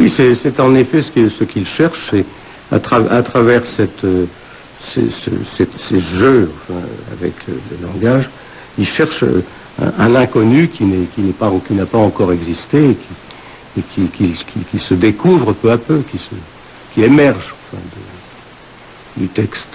Oui, c'est en effet ce qu'il cherche, c'est à travers ces jeux enfin, avec le langage, il cherche un inconnu qui n'a pas encore existé et qui se découvre peu à peu, qui émerge enfin, du texte.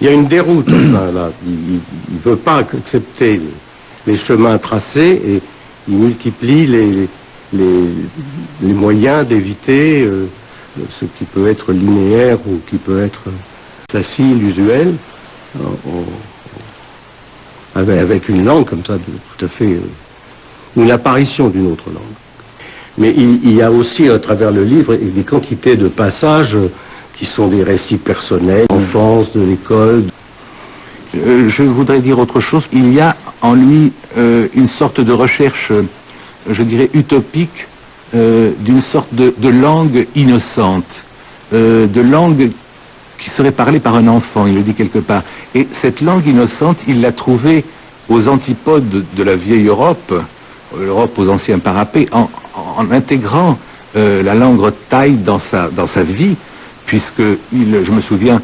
Il y a une déroute, enfin, là. Il ne veut pas accepter les chemins tracés et il multiplie les moyens d'éviter ce qui peut être linéaire ou qui peut être facile, usuel, avec une langue comme ça, tout à fait, une apparition d'une autre langue. Mais il y a aussi, à travers le livre, des quantités de passages qui sont des récits personnels, d'enfance, de l'école. Je voudrais dire autre chose. Il y a en lui une sorte de recherche, je dirais, utopique, d'une sorte de langue innocente, de langue qui serait parlée par un enfant, il le dit quelque part. Et cette langue innocente, il l'a trouvée aux antipodes de la vieille Europe, l'Europe aux anciens parapets, en intégrant la langue thaï dans sa vie, puisque je me souviens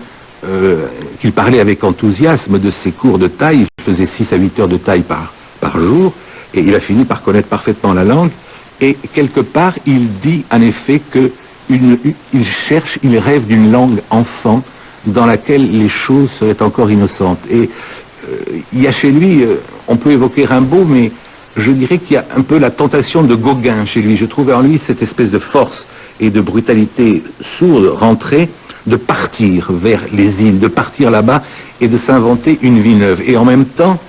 qu'il parlait avec enthousiasme de ses cours de thaï. Il faisait 6 à 8 heures de thaï par jour, et il a fini par connaître parfaitement la langue. Et quelque part, il dit en effet il rêve d'une langue enfant dans laquelle les choses seraient encore innocentes. Et il y a chez lui, on peut évoquer Rimbaud, mais je dirais qu'il y a un peu la tentation de Gauguin chez lui. Je trouvais en lui cette espèce de force et de brutalité sourde, rentrée, de partir vers les îles, de partir là-bas et de s'inventer une vie neuve. Et en même temps,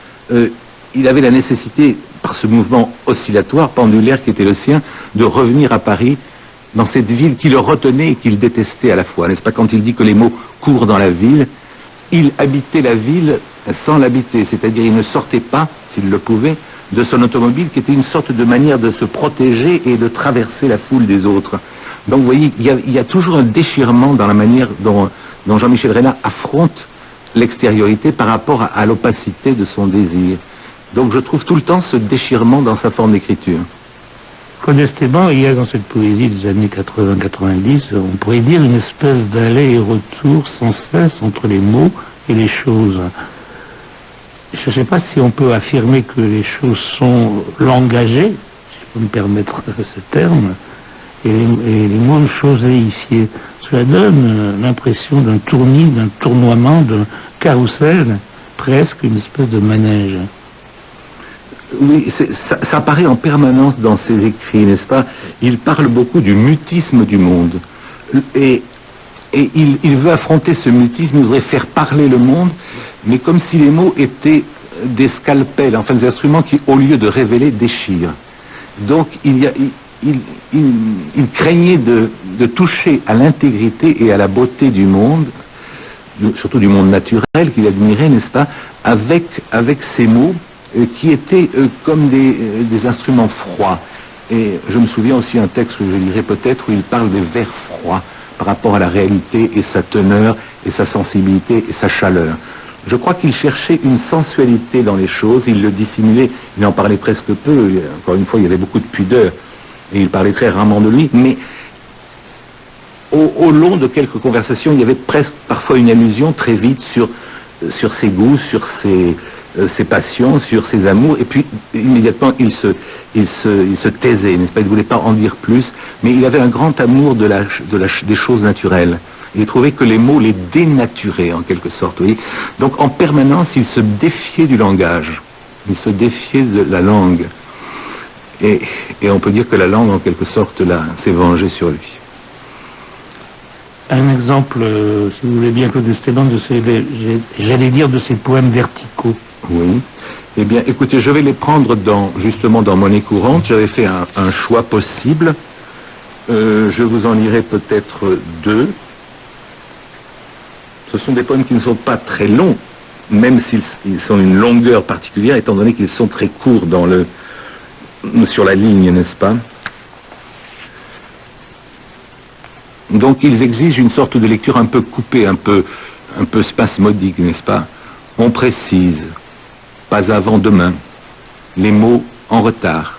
il avait la nécessité, par ce mouvement oscillatoire, pendulaire qui était le sien, de revenir à Paris, dans cette ville qui le retenait et qu'il détestait à la fois. N'est-ce pas, quand il dit que les mots courent dans la ville, il habitait la ville sans l'habiter, c'est-à-dire il ne sortait pas, s'il le pouvait, de son automobile, qui était une sorte de manière de se protéger et de traverser la foule des autres. Donc vous voyez, il y a toujours un déchirement dans la manière dont Jean-Michel Reynaud affronte l'extériorité par rapport à l'opacité de son désir. Donc je trouve tout le temps ce déchirement dans sa forme d'écriture. Claude Esteban, il y a dans cette poésie des années 80-90, on pourrait dire une espèce d'aller et retour sans cesse entre les mots et les choses. Je ne sais pas si on peut affirmer que les choses sont langagées, si je peux me permettre ce terme, et les mots choséifiés. Cela donne l'impression d'un tournis, d'un tournoiement, d'un carrousel, presque une espèce de manège. Oui, ça apparaît en permanence dans ses écrits, n'est-ce pas? Il parle beaucoup du mutisme du monde. Et il veut affronter ce mutisme, il voudrait faire parler le monde, mais comme si les mots étaient des scalpels, enfin des instruments qui, au lieu de révéler, déchirent. Donc il craignait de toucher à l'intégrité et à la beauté du monde, surtout du monde naturel qu'il admirait, n'est-ce pas, avec ces mots qui étaient comme des instruments froids. Et je me souviens aussi un texte que je lirai peut-être où il parle des vers froids par rapport à la réalité et sa teneur et sa sensibilité et sa chaleur. Je crois qu'il cherchait une sensualité dans les choses, il le dissimulait, il en parlait presque peu, encore une fois il y avait beaucoup de pudeur et il parlait très rarement de lui, mais au long de quelques conversations, il y avait presque parfois une allusion très vite sur ses goûts, sur ses passions, sur ses amours, et puis immédiatement il se taisait, n'est-ce pas? Il ne voulait pas en dire plus, mais il avait un grand amour des choses naturelles. Il trouvait que les mots les dénaturaient en quelque sorte, oui. Donc en permanence, il se défiait du langage, il se défiait de la langue, et on peut dire que la langue en quelque sorte là s'est vengée sur lui. Un exemple, si vous voulez bien, Claude Esteban, j'allais dire de ses poèmes verticaux. Oui. Eh bien, écoutez, je vais les prendre justement dans monnaie courante. J'avais fait un choix possible. Je vous en lirai peut-être 2. Ce sont des poèmes qui ne sont pas très longs, même s'ils sont d'une longueur particulière, étant donné qu'ils sont très courts sur la ligne, n'est-ce pas? Donc ils exigent une sorte de lecture un peu coupée, un peu spasmodique, n'est-ce pas? On précise, pas avant demain, les mots en retard,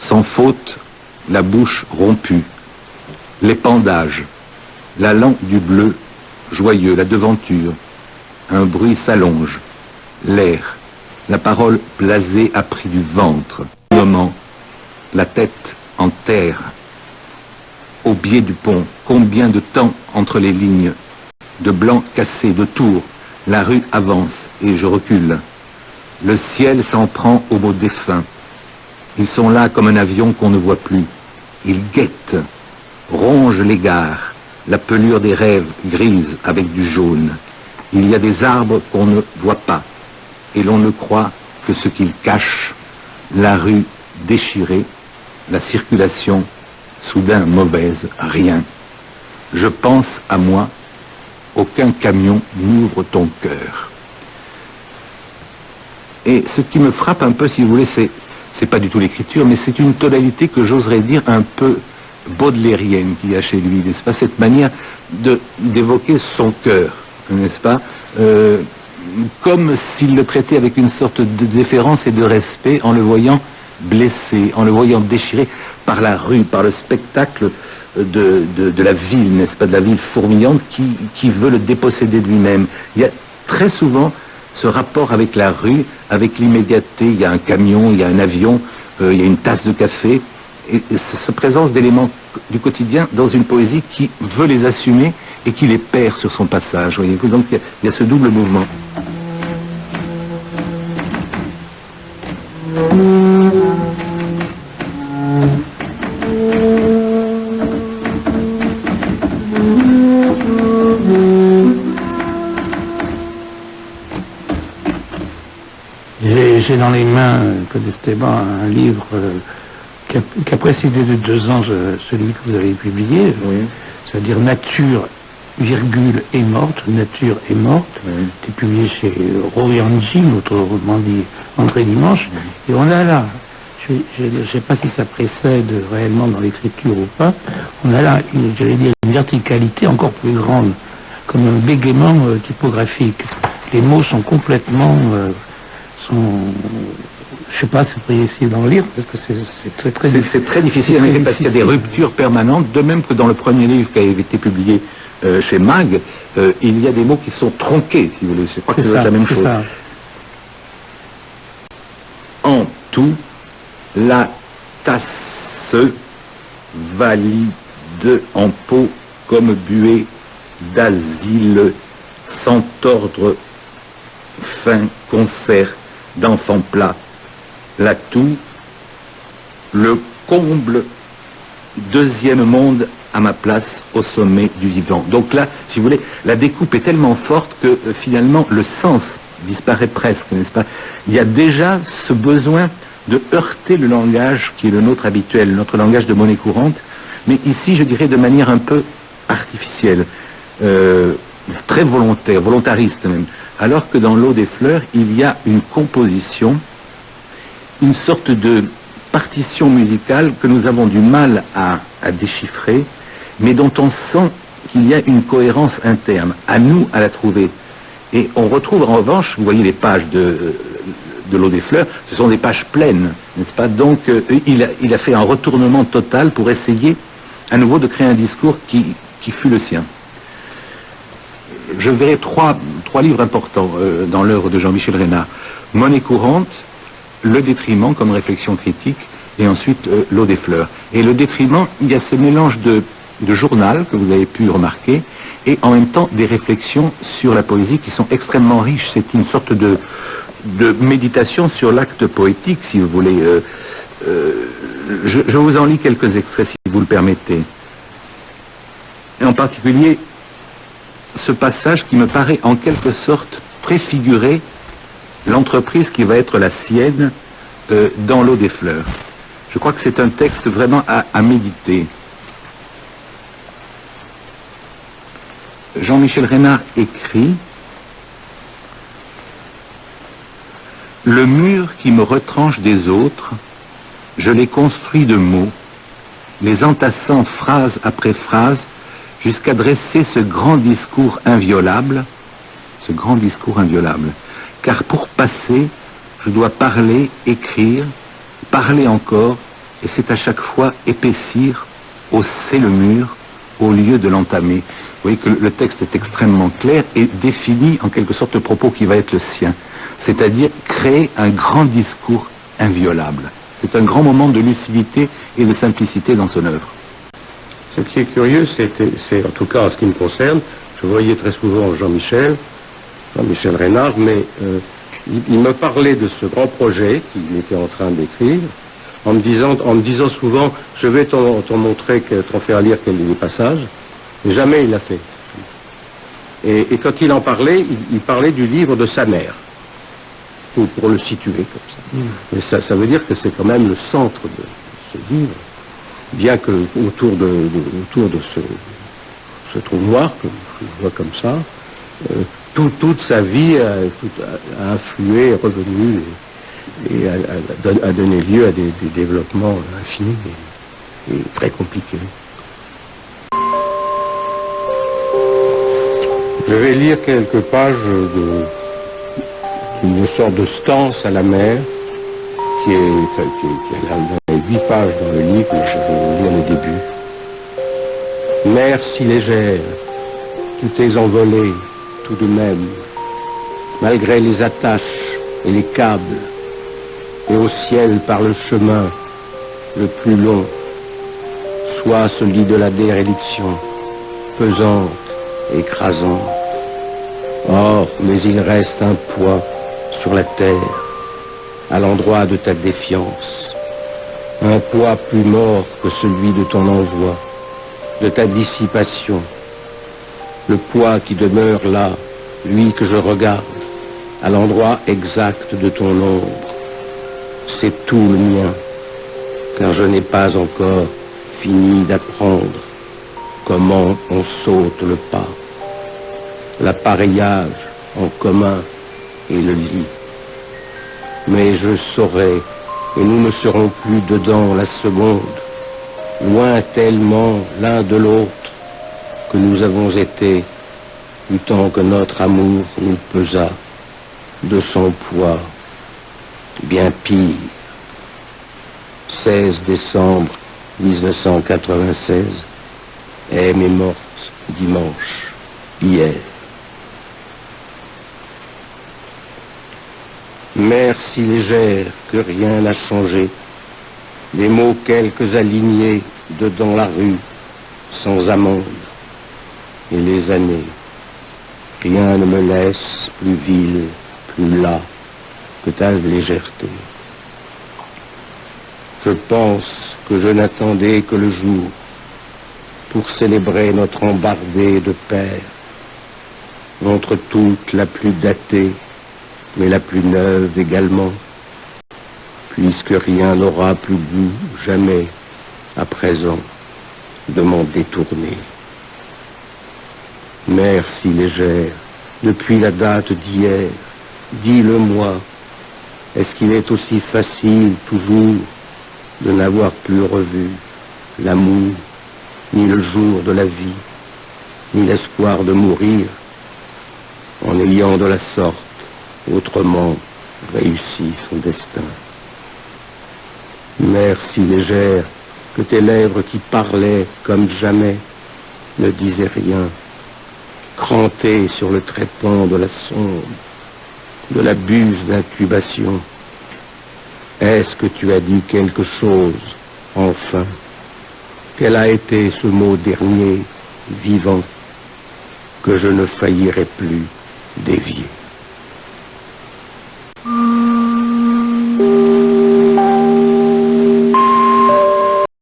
sans faute, la bouche rompue, l'épandage, la lampe du bleu, joyeux, la devanture, un bruit s'allonge, l'air, la parole blasée a pris du ventre, moment, la tête en terre, au biais du pont, combien de temps entre les lignes, de blanc cassé, de tours, la rue avance et je recule. Le ciel s'en prend aux mots défunts. Ils sont là comme un avion qu'on ne voit plus. Ils guettent, rongent les gares, la pelure des rêves grise avec du jaune. Il y a des arbres qu'on ne voit pas et l'on ne croit que ce qu'ils cachent, la rue déchirée, la circulation soudain mauvaise, rien. Je pense à moi, aucun camion n'ouvre ton cœur. Et ce qui me frappe un peu, si vous voulez, c'est pas du tout l'écriture, mais c'est une tonalité que j'oserais dire un peu baudelairienne qu'il y a chez lui, n'est-ce pas? Cette manière d'évoquer son cœur, n'est-ce pas? Comme s'il le traitait avec une sorte de déférence et de respect en le voyant blessé, en le voyant déchiré par la rue, par le spectacle de la ville, n'est-ce pas, de la ville fourmillante qui veut le déposséder de lui-même. Il y a très souvent ce rapport avec la rue, avec l'immédiateté. Il y a un camion, il y a un avion, il y a une tasse de café, et cette présence d'éléments du quotidien dans une poésie qui veut les assumer et qui les perd sur son passage. Voyez-vous, donc il y a ce double mouvement. J'ai dans les mains, Claude Esteban, un livre qui a précédé de 2 ans celui que vous avez publié, oui. C'est-à-dire Nature, virgule, est morte, Nature est morte, oui. C'est publié chez Royanji, autrement dit André Dimanche, oui. Et on a là, je ne sais pas si ça précède réellement dans l'écriture ou pas, on a là, j'allais dire, une verticalité encore plus grande, comme un bégaiement typographique. Les mots sont complètement... je ne sais pas si vous pourriez essayer d'en lire, parce que c'est très difficile. C'est très difficile, parce qu'il y a des ruptures permanentes, de même que dans le premier livre qui avait été publié chez Mag, il y a des mots qui sont tronqués, si vous voulez. Je crois que c'est la même chose. Ça. En tout, la tasse valide en pot comme buée d'asile, sans tordre fin concert d'enfants plats, la toux, le comble, deuxième monde à ma place au sommet du vivant. Donc là, si vous voulez, la découpe est tellement forte que finalement le sens disparaît presque, n'est-ce pas? Il y a déjà ce besoin de heurter le langage qui est le nôtre habituel, notre langage de monnaie courante, mais ici je dirais de manière un peu artificielle, très volontaire, volontariste même. Alors que dans L'eau des fleurs, il y a une composition, une sorte de partition musicale que nous avons du mal à déchiffrer, mais dont on sent qu'il y a une cohérence interne, à nous à la trouver. Et on retrouve en revanche, vous voyez les pages de L'eau des fleurs, ce sont des pages pleines, n'est-ce pas? Donc il a fait un retournement total pour essayer à nouveau de créer un discours qui fut le sien. Je verrai trois livres importants dans l'œuvre de Jean-Michel Reynard. Monnaie courante, Le détriment comme réflexion critique, et ensuite L'eau des fleurs. Et le détriment, il y a ce mélange de journal que vous avez pu remarquer, et en même temps des réflexions sur la poésie qui sont extrêmement riches. C'est une sorte de méditation sur l'acte poétique, si vous voulez. Je vous en lis quelques extraits, si vous le permettez. Et en particulier, ce passage qui me paraît en quelque sorte préfigurer l'entreprise qui va être la sienne dans l'eau des fleurs. Je crois que c'est un texte vraiment à méditer. Jean-Michel Reynard écrit « Le mur qui me retranche des autres, je l'ai construit de mots, les entassant phrase après phrase, jusqu'à dresser ce grand discours inviolable, car pour passer, je dois parler, écrire, parler encore, et c'est à chaque fois épaissir, hausser le mur, au lieu de l'entamer. » Vous voyez que le texte est extrêmement clair et définit en quelque sorte le propos qui va être le sien, c'est-à-dire créer un grand discours inviolable. C'est un grand moment de lucidité et de simplicité dans son œuvre. Ce qui est curieux, c'est en tout cas en ce qui me concerne, je voyais très souvent Jean-Michel Reynard, mais il me parlait de ce grand projet qu'il était en train d'écrire, en me disant souvent, je vais t'en montrer, t'en faire lire des passages, mais jamais il l'a fait. Et quand il en parlait, il parlait du livre de sa mère, pour le situer comme ça. Et ça veut dire que c'est quand même le centre de ce livre, bien que autour de ce trou noir, que je le vois comme ça, toute sa vie a influé, est revenu et a donné lieu à des développements infinis et très compliqués. Je vais lire quelques pages d'une sorte de stance à la mer, qui a 8 pages dans le livre, je vais vous lire le début. Mer si légère, tu t'es envolée tout de même, malgré les attaches et les câbles, et au ciel par le chemin le plus long, soit celui de la déréliction, pesante, écrasante. Or, mais il reste un poids sur la terre, à l'endroit de ta défiance, un poids plus mort que celui de ton envoi, de ta dissipation, le poids qui demeure là, lui que je regarde, à l'endroit exact de ton ombre. C'est tout le mien, car je n'ai pas encore fini d'apprendre comment on saute le pas, l'appareillage en commun et le lit. Mais je saurai, et nous ne serons plus dedans la seconde, loin tellement l'un de l'autre que nous avons été, du temps que notre amour nous pesa de son poids, bien pire. 16 décembre 1996, M est morte dimanche, hier. Mer si légère que rien n'a changé, des mots quelques alignés dedans la rue, sans amende, et les années, rien ne me laisse plus vil, plus las que ta légèreté. Je pense que je n'attendais que le jour pour célébrer notre embardée de pères, entre toutes la plus datée, mais la plus neuve également, puisque rien n'aura plus goût, jamais, à présent, de m'en détourner. Mer si légère, depuis la date d'hier, dis-le-moi, est-ce qu'il est aussi facile toujours de n'avoir plus revu l'amour, ni le jour de la vie, ni l'espoir de mourir, en ayant de la sorte autrement réussi son destin. Mer si légère que tes lèvres qui parlaient comme jamais ne disaient rien, crantées sur le trépan de la sonde, de la buse d'incubation. Est-ce que tu as dit quelque chose, enfin? Quel a été ce mot dernier, vivant, que je ne faillirai plus dévier?